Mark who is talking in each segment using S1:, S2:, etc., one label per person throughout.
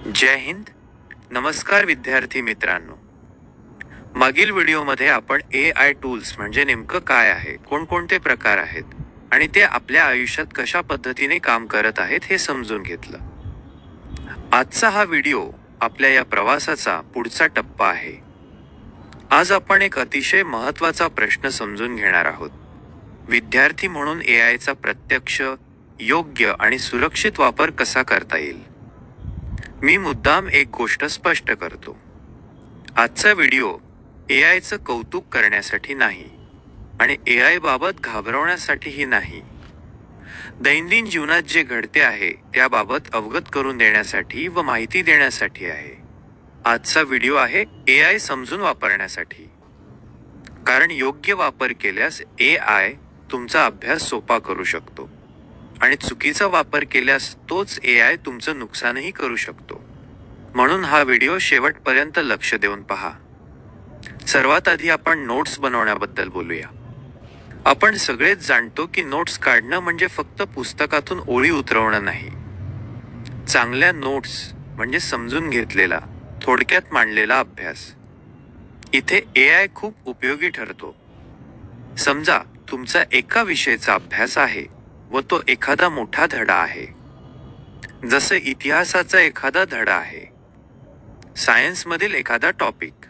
S1: जय हिंद. नमस्कार विद्यार्थी मित्रांनो. मागील व्हिडिओमध्ये आपण AI टूल्स म्हणजे नेमकं काय आहे, कोणकोणते प्रकार आहेत आणि ते आपल्या आयुष्यात कशा पद्धतीने काम करत आहेत हे समजून घेतलं. आजचा हा व्हिडिओ आपल्या या प्रवासाचा पुढचा टप्पा आहे. आज आपण एक अतिशय महत्त्वाचा प्रश्न समजून घेणार आहोत. विद्यार्थी म्हणून AIचा प्रत्यक्ष, योग्य आणि सुरक्षित वापर कसा करता येईल. मी मुद्दाम एक गोष्ट स्पष्ट करतो. आजचा व्हिडिओ AIचं कौतुक करण्यासाठी नाही आणि AI बाबत घाबरवण्यासाठीही नाही. दैनंदिन जीवनात जे घडते आहे त्याबाबत अवगत करून देण्यासाठी व माहिती देण्यासाठी आहे. आजचा व्हिडिओ आहे AI समजून वापरण्यासाठी. कारण योग्य वापर केल्यास AI तुमचा अभ्यास सोपा करू शकतो आणि चुकीचा वापर केल्यास तोच AI तुमचं नुकसानही करू शकतो. म्हणून हा व्हिडिओ शेवटपर्यंत लक्ष देऊन पहा. सर्वात आधी आपण नोट्स बनवण्याबद्दल बोलूया. आपण सगळेच जाणतो की नोट्स काढणं म्हणजे फक्त पुस्तकातून ओळी उतरवणं नाही. चांगल्या नोट्स म्हणजे समजून घेतलेला, थोडक्यात मांडलेला अभ्यास. इथे AI खूप उपयोगी ठरतो. समजा तुमचा एका विषयाचा अभ्यास आहे व तो एखादा मोठा धडा आहे. जसं इतिहासाचा एखादा धडा आहे, सायन्समधील एखादा टॉपिक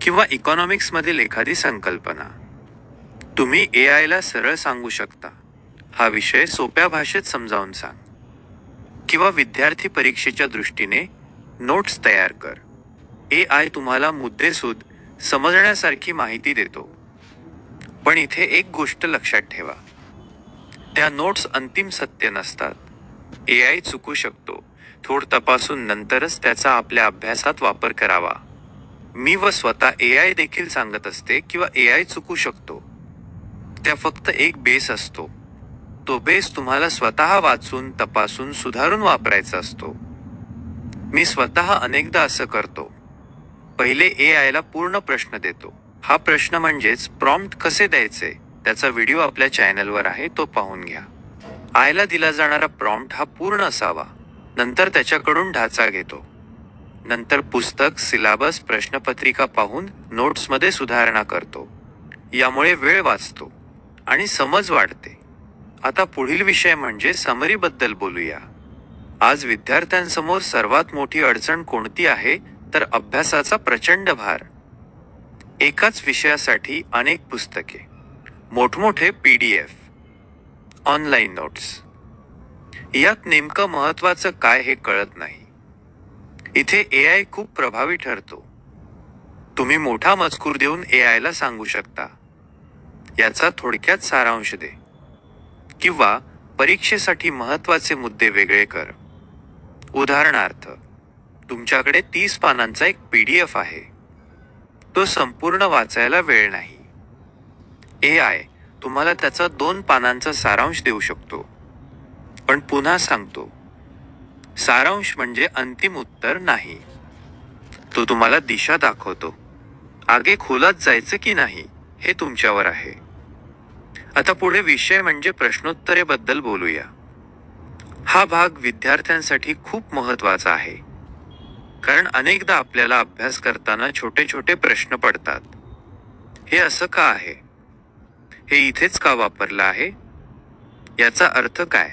S1: किंवा इकॉनॉमिक्समधील एखादी संकल्पना. तुम्ही AIला सरळ सांगू शकता, हा विषय सोप्या भाषेत समजावून सांग. किंवा विद्यार्थी परीक्षेच्या दृष्टीने नोट्स तयार कर. AI तुम्हाला मुद्देसूद समजण्यासारखी माहिती देतो. पण इथे एक गोष्ट लक्षात ठेवा, त्या नोट्स अंतिम सत्य नसतात. AI चुकू शकतो. थोडं तपासून नंतरच त्याचा आपल्या अभ्यासात वापर करावा. मी व स्वतः AI देखील सांगत असते किंवा AI चुकू शकतो. त्या फक्त एक बेस असतो. तो बेस तुम्हाला स्वतः वाचून, तपासून, सुधारून वापरायचा असतो. मी स्वतः अनेकदा असं करतो. पहिले AIला पूर्ण प्रश्न देतो. हा प्रश्न म्हणजेच प्रॉम्प्ट कसे द्यायचे त्याचा व्हिडिओ आपल्या चॅनलवर आहे, तो पाहून घ्या. आयला दिला जाणारा प्रॉम्प्ट हा पूर्ण असावा. नंतर त्याच्याकडून ढाचा घेतो. नंतर पुस्तक, सिलेबस, प्रश्नपत्रिका पाहून नोट्समध्ये सुधारणा करतो. यामुळे वेळ वाचतो आणि समज वाढते. आता पुढील विषय म्हणजे समरीबद्दल बोलूया. आज विद्यार्थ्यांसमोर सर्वात मोठी अडचण कोणती आहे तर अभ्यासाचा प्रचंड भार. एकाच विषयासाठी अनेक पुस्तके, मोठमोठे PDF, ऑनलाईन नोट्स. यात नेमकं महत्त्वाचं काय हे कळत नाही. इथे AI खूप प्रभावी ठरतो. तुम्ही मोठा मजकूर देऊन AIला सांगू शकता, याचा थोडक्यात सारांश दे किंवा परीक्षेसाठी महत्त्वाचे मुद्दे वेगळे कर. उदाहरणार्थ, तुमच्याकडे 30 पानांचा एक PDF आहे. तो संपूर्ण वाचायला वेळ नाही. AI तुम्हाला त्याचा 2 पानांचा सारांश देऊ शकतो. पण पुन्हा सांगतो, सारांश म्हणजे अंतिम उत्तर नाही. तो तुम्हाला दिशा दाखवतो. आगे खोलात जायचं की नाही हे तुमच्यावर आहे. आता पुढे विषय म्हणजे प्रश्नोत्तरे बद्दल बोलूया. हा भाग विद्यार्थ्यांसाठी खूप महत्त्वाचा आहे. कारण अनेकदा आपल्याला अभ्यास करताना छोटे छोटे प्रश्न पडतात. हे असं का आहे? हे इथेच का वापरलं आहे? याचा अर्थ काय?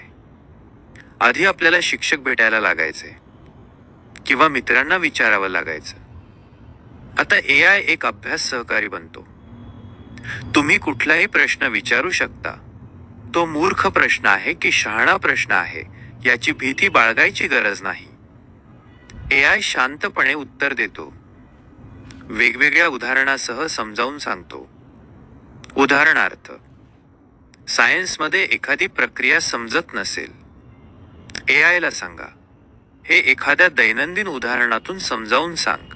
S1: आधी आपल्याला शिक्षक भेटायला लागायचे किंवा मित्रांना विचारावं लागायचं. आता AI एक अभ्यास सहकारी बनतो. तुम्ही कुठलाही प्रश्न विचारू शकता. तो मूर्ख प्रश्न आहे की शहाणा प्रश्न आहे याची भीती बाळगायची गरज नाही. AI शांतपणे उत्तर देतो. वेगवेगळ्या उदाहरणासह समजावून सांगतो. उदाहरणार्थ, सायन्समध्ये एखादी प्रक्रिया समजत नसेल, AIला सांगा, हे एखाद्या दैनंदिन उदाहरणातून समजावून सांग.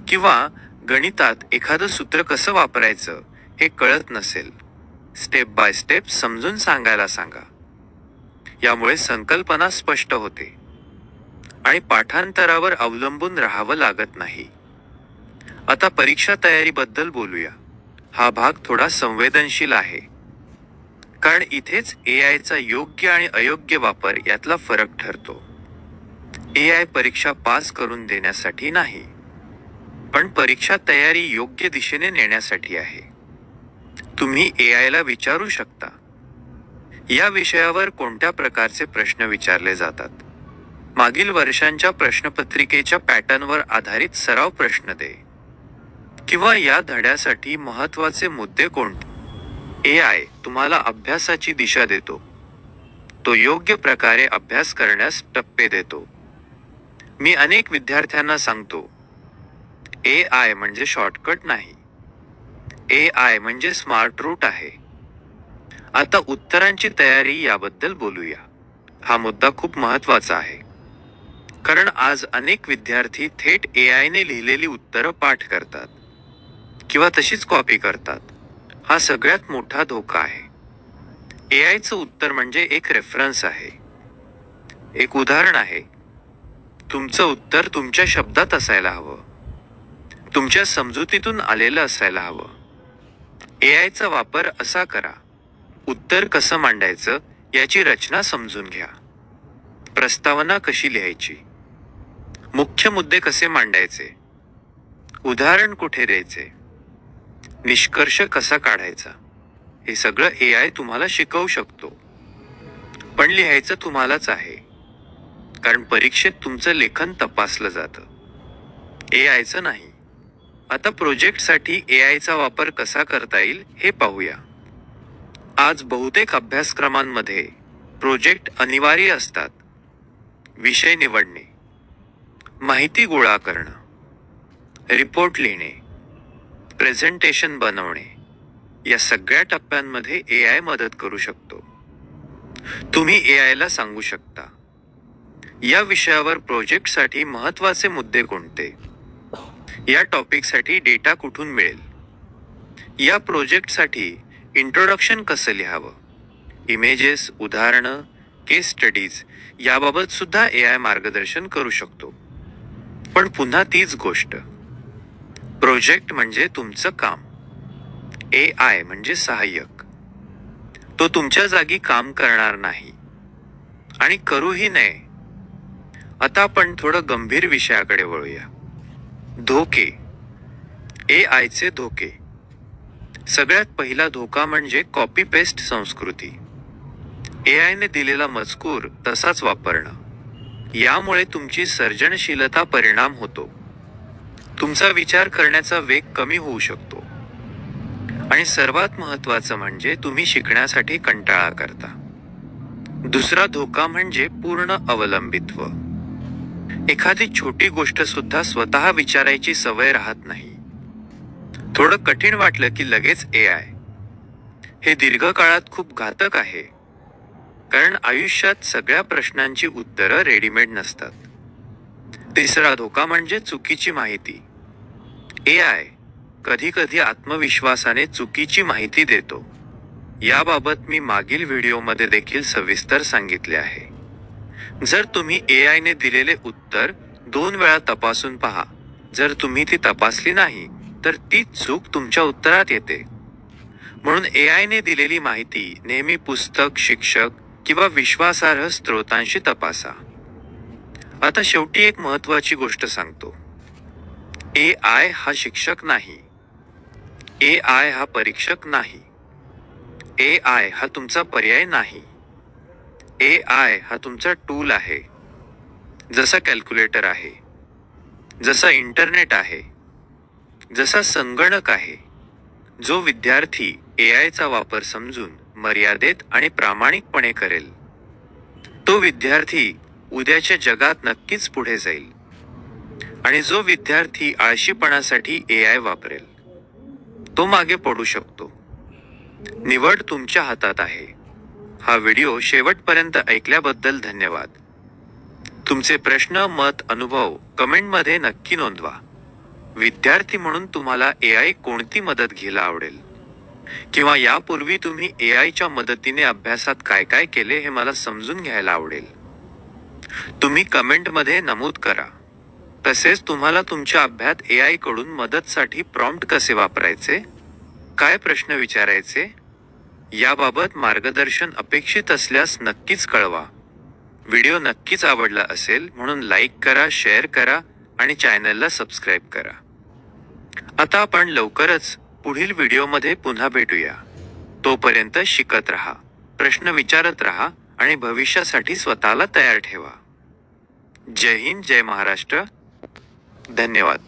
S1: किंवा गणितात एखादं सूत्र कसं वापरायचं हे कळत नसेल, स्टेप बाय स्टेप समजून सांगायला सांगा. यामुळे संकल्पना स्पष्ट होते आणि पाठांतरावर अवलंबून राहावं लागत नाही. आता परीक्षा तयारीबद्दल बोलूया. हा भाग थोडा संवेदनशील आहे. कारण इथेच AIचा योग्य आणि अयोग्य वापर यातला फरक ठरतो. AI परीक्षा पास करून देण्यासाठी नाही, पण परीक्षा तयारी योग्य दिशेने नेण्यासाठी आहे. तुम्ही AI ला विचारू शकता, या विषयावर कोणत्या प्रकारचे प्रश्न विचारले जातात. मागील वर्षांच्या प्रश्नपत्रिकेच्या पॅटर्नवर आधारित सराव प्रश्न दे. किंवा या धड्यासाठी महत्त्वाचे मुद्दे कोणते. AI तुम्हाला अभ्यासाची दिशा देतो. तो योग्य प्रकारे अभ्यास करण्यास टप्पे देतो. मी अनेक विद्यार्थ्यांना सांगतो, AI म्हणजे शॉर्टकट नाही. AI म्हणजे स्मार्ट रूट आहे. आता उत्तरांची तयारी याबद्दल बोलूया. हा मुद्दा खूप महत्त्वाचा आहे. कारण आज अनेक विद्यार्थी थेट AI ने लिहिलेली उत्तरं पाठ करतात किंवा तशीच कॉपी करतात. हा सगळ्यात मोठा धोका आहे. AIचं उत्तर म्हणजे एक रेफरन्स आहे, एक उदाहरण आहे. तुमचं उत्तर तुमच्या शब्दात असायला हवं, तुमच्या समजुतीतून आलेलं असायला हवं. AIचा वापर असा करा, उत्तर कसं मांडायचं याची रचना समजून घ्या. प्रस्तावना कशी लिहायची, मुख्य मुद्दे कसे मांडायचे, उदाहरण कुठे द्यायचे, निष्कर्ष कसा काढायचा, हे सगळं AI तुम्हाला शिकवू शकतो. पण लिहायचं तुम्हालाच आहे, कारण परीक्षेत तुमचं लेखन तपासलं जातं, AIचं नाही. आता प्रोजेक्टसाठी AIचा वापर कसा करता येईल हे पाहूया. आज बहुतेक अभ्यासक्रमांमध्ये प्रोजेक्ट अनिवार्य असतात. विषय निवडणे, माहिती गोळा करणं, रिपोर्ट लिहिणे, प्रेझेंटेशन बनवणे, या सगळ्या टप्प्यांमध्ये AI मदत करू शकतो. तुम्ही AI ला सांगू शकता, या विषयावर प्रोजेक्टसाठी महत्त्वाचे मुद्दे कोणते, या टॉपिकसाठी डेटा कुठून मिळेल, या प्रोजेक्टसाठी इंट्रोडक्शन कसं लिहावं, इमेजेस, उदाहरणं, केस स्टडीज याबाबत सुद्धा AI मार्गदर्शन करू शकतो. पण पुन्हा तीच गोष्ट, प्रोजेक्ट म्हणजे तुमचं काम, AI म्हणजे सहाय्यक. तो तुमच्या जागी काम करणार नाही आणि करूही नये. आता आपण थोडं गंभीर विषयाकडे वळूया. धोके, AIचे धोके. सगळ्यात पहिला धोका म्हणजे कॉपी पेस्ट संस्कृती. AI ने दिलेला मजकूर तसाच वापरणं. यामुळे तुमची सर्जनशीलता परिणाम होतो. तुमचा विचार करण्याचा वेग कमी होऊ शकतो. आणि सर्वात महत्त्वाचं म्हणजे तुम्ही शिकण्यासाठी कंटाळा करता. दुसरा धोका म्हणजे पूर्ण अवलंबित्व. एखादी छोटी गोष्ट सुद्धा स्वतः विचारायची सवय राहत नाही. थोडं कठीण वाटलं की लगेच AI. हे दीर्घकाळात खूप घातक आहे, कारण आयुष्यात सगळ्या प्रश्नांची उत्तरं रेडीमेड नसतात. तिसरा धोका म्हणजे चुकीची माहिती. AI कधी-कधी आत्मविश्वासाने चुकीची माहिती देतो. याबाबत मी मागील व्हिडिओमध्ये देखील सविस्तर सांगितले आहे. जर तुम्ही AI ने दिलेले उत्तर 2 वेळा तपासून पहा. जर तुम्ही ती तपासली नाही, तर तीच चूक तुमच्या उत्तरात येते. म्हणून AI ने दिलेली माहिती नेहमी पुस्तक, शिक्षक किंवा विश्वासार्ह स्रोतांशी तपासा. आता शेवटी एक महत्त्वाची गोष्ट सांगतो. AI हा शिक्षक नाही. AI हा परीक्षक नाही. AI हा तुमचा पर्याय नाही. AI हा तुमचा टूल आहे. जसा कॅल्क्युलेटर आहे, जसा इंटरनेट आहे, जसा संगणक आहे. जो विद्यार्थी AIचा वापर समजून, मर्यादेत आणि प्रामाणिकपणे करेल, तो विद्यार्थी उद्याच्या जगात नक्कीच पुढे जाईल. आणि जो विद्यार्थी आळशीपणासाठी AI वापरेल, तो मागे पडू शकतो. निवड तुमच्या हातात आहे. हा व्हिडिओ शेवटपर्यंत ऐकल्याबद्दल धन्यवाद. तुमचे प्रश्न, मत, अनुभव कमेंटमध्ये नक्की नोंदवा. विद्यार्थी म्हणून तुम्हाला AI कोणती मदत घ्यायला आवडेल, किंवा यापूर्वी तुम्ही AIच्या मदतीने अभ्यासात काय काय केले हे मला समजून घ्यायला आवडेल. तुम्ही कमेंटमध्ये नमूद करा. तसेच तुम्हाला तुमच्या अभ्यासात AI कडून मदतसाठी प्रॉम्प्ट कसे वापरायचे, काय प्रश्न विचारायचे, याबाबत मार्गदर्शन अपेक्षित असल्यास नक्कीच कळवा. व्हिडिओ नक्कीच आवडला असेल म्हणून लाईक करा, शेअर करा आणि चॅनलला सबस्क्राईब करा. आता आपण लवकरच पुढील व्हिडिओमध्ये पुन्हा भेटूया. तोपर्यंत शिकत राहा, प्रश्न विचारत राहा आणि भविष्यासाठी स्वतःला तयार ठेवा. जय हिंद, जय महाराष्ट्र. धन्यवाद.